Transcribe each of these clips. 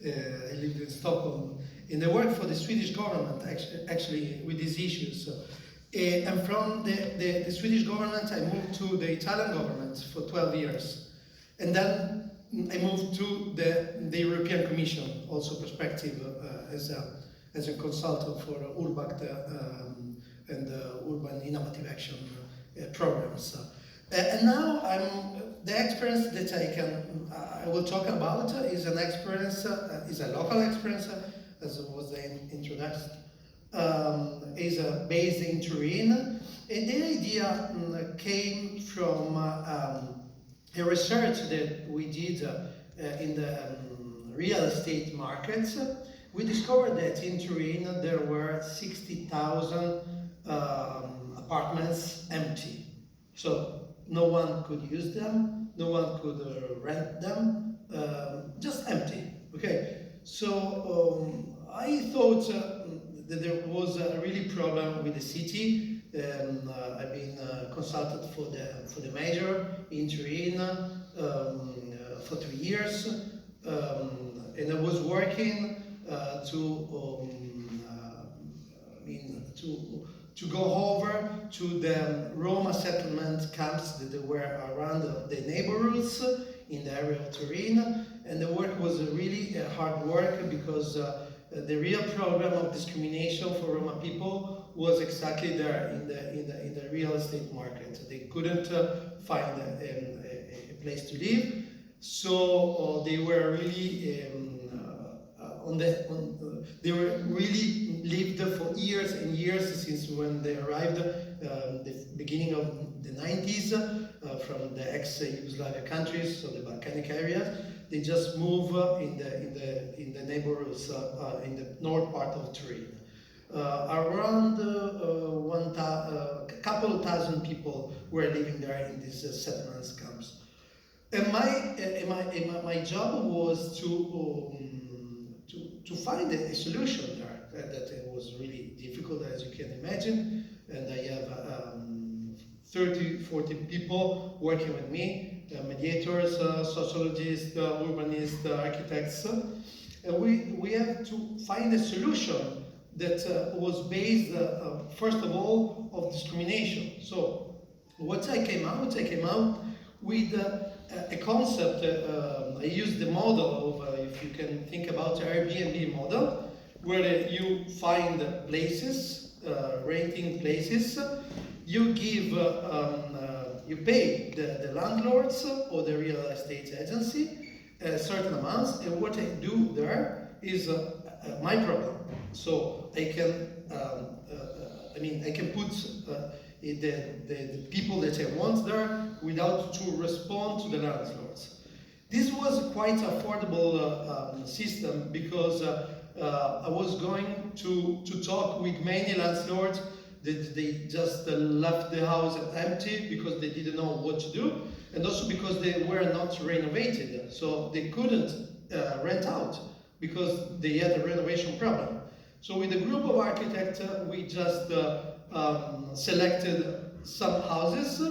I lived in Stockholm, and I worked for the Swedish government actually with these issues. And from the Swedish government, I moved to the Italian government for 12 years. And then I moved to the European Commission, also perspective as a consultant for URBACT and urban innovative action programs. And now the experience that I will talk about is an experience, is a local experience, as was the introduction. Is based in Turin, and the idea came from a research that we did in the real estate markets. We discovered that in Turin there were 60,000 apartments empty. So no one could use them, no one could rent them, just empty. Okay, so I thought that there was a really problem with the city. I've been consulted for the mayor in Turin for 3 years, and I was working to go over to the Roma settlement camps that were around the neighborhoods in the area of Turin, and the work was really hard work because the real problem of discrimination for Roma people was exactly there in the real estate market. They couldn't find a place to live, so they were really they were really lived for years and years since when they arrived, the beginning of the 90s, from the ex-Yugoslavia countries, so the Balkanic areas. They just move in the neighborhoods in the north part of Turin. Around a couple of thousand people were living there in these settlement camps. And my job was to find a solution there. That it was really difficult, as you can imagine. And I have 30, 40 people working with me, mediators, sociologists, urbanists, architects. And we have to find a solution that was based, first of all, of discrimination. So what I came out with a concept. I used the model of, if you can think about Airbnb model, where you find places, renting places, you give, you pay the landlords or the real estate agency certain amounts, and what I do there is my problem. So I can, I can put the people that I want there without to respond to the landlords. This was quite affordable system because I was going to talk with many landlords that they just left the house empty because they didn't know what to do, and also because they were not renovated, so they couldn't rent out because they had a renovation problem. So with a group of architects, we just selected some houses.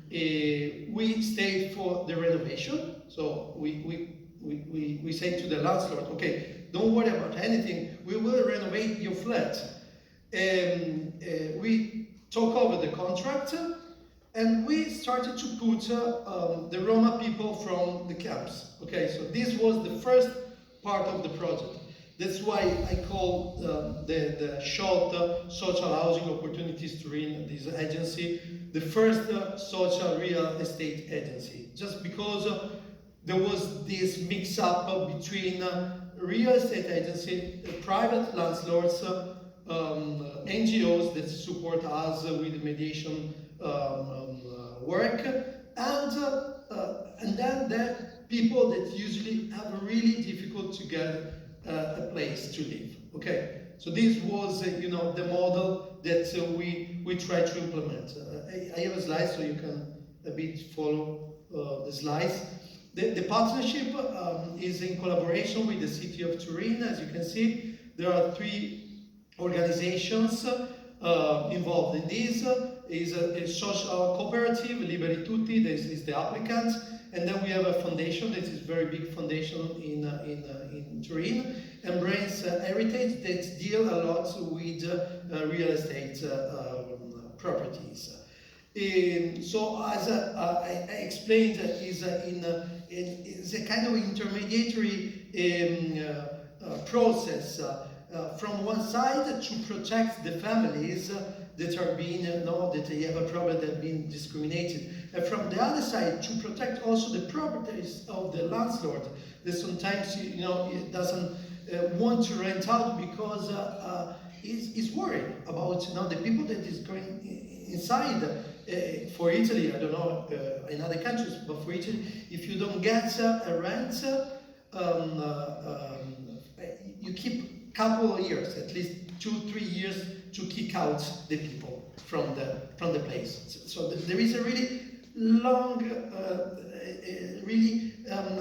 We stayed for the renovation. So we say to the landlord, okay, don't worry about anything, we will renovate your flat. We took over the contract, and we started to put the Roma people from the camps. Okay, so this was the first part of the project. That's why I call the SHOT, Social Housing Opportunities Turin, this agency, the first social real estate agency. Just because there was this mix-up between real estate agency, private landlords, NGOs that support us with mediation work, and then the people that usually have really difficult to get a place to live. Okay, so this was the model that we try to implement. I have a slide so you can a bit follow the slides. The partnership is in collaboration with the city of Turin. As you can see, there are 3 organizations involved in this. Is a social cooperative, Liberi Tutti, this is the applicant, And then we have a foundation that is very big foundation in Turin, Embrace Heritage, that deal a lot with real estate properties. So as I explained, is a kind of intermediary process from one side to protect the families that are being, that they have a problem, that have been discriminated, and from the other side to protect also the properties of the landlord that sometimes it doesn't want to rent out because is worried about the people that is going inside. For Italy, I don't know in other countries, but for Italy, if you don't get a rent, you keep couple of years, at least 2-3 years, to kick out the people from the place. So there is a really long, really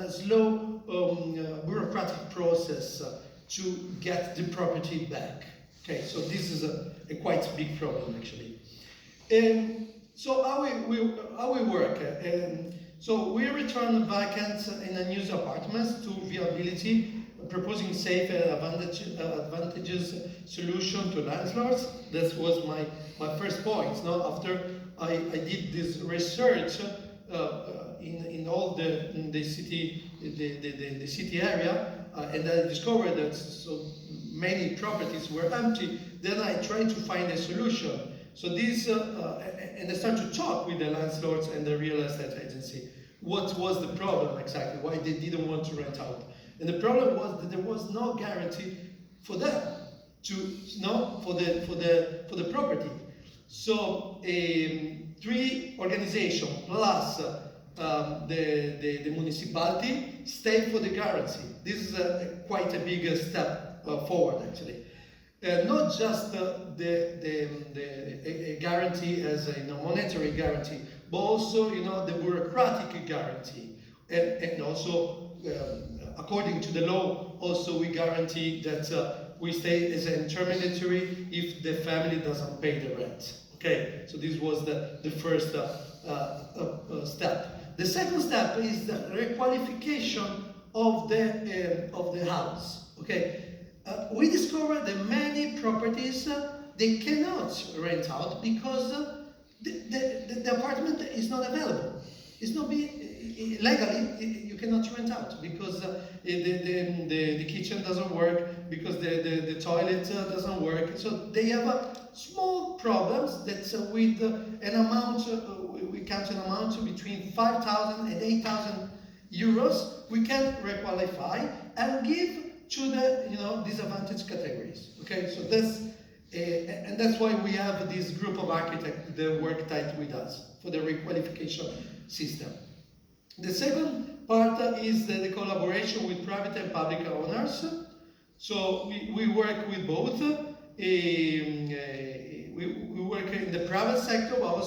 slow bureaucratic process to get the property back. Okay, so this is a quite big problem actually. So how we work? So we return vacant and unused apartments to viability, proposing safe and advantageous solution to landlords. That was my first point. Now, after I did this research in all the city the city area, and I discovered that so many properties were empty. Then I tried to find a solution. So this and I started to talk with the landlords and the real estate agency. What was the problem exactly? Why they didn't want to rent out? And the problem was that there was no guarantee for them for the property. So 3 organizations plus the municipality stayed for the guarantee. This is quite a big step forward actually. Not just the guarantee as a monetary guarantee, but also the bureaucratic guarantee, and also according to the law, also we guarantee that we stay as an intermediary if the family doesn't pay the rent. Okay, so this was the first step. The second step is the requalification of the house. Okay. We discovered that many properties they cannot rent out because the apartment is not available. It's not legally you cannot rent out because the kitchen doesn't work, because the toilet doesn't work. So they have small problems that with an amount we count an amount between 5,000 and 8,000 euros we can requalify and give to the disadvantaged categories. Okay, so that's and that's why we have this group of architects that work tight with us for the requalification system. The second part is the collaboration with private and public owners. So we work with both. We work in the private sector, but also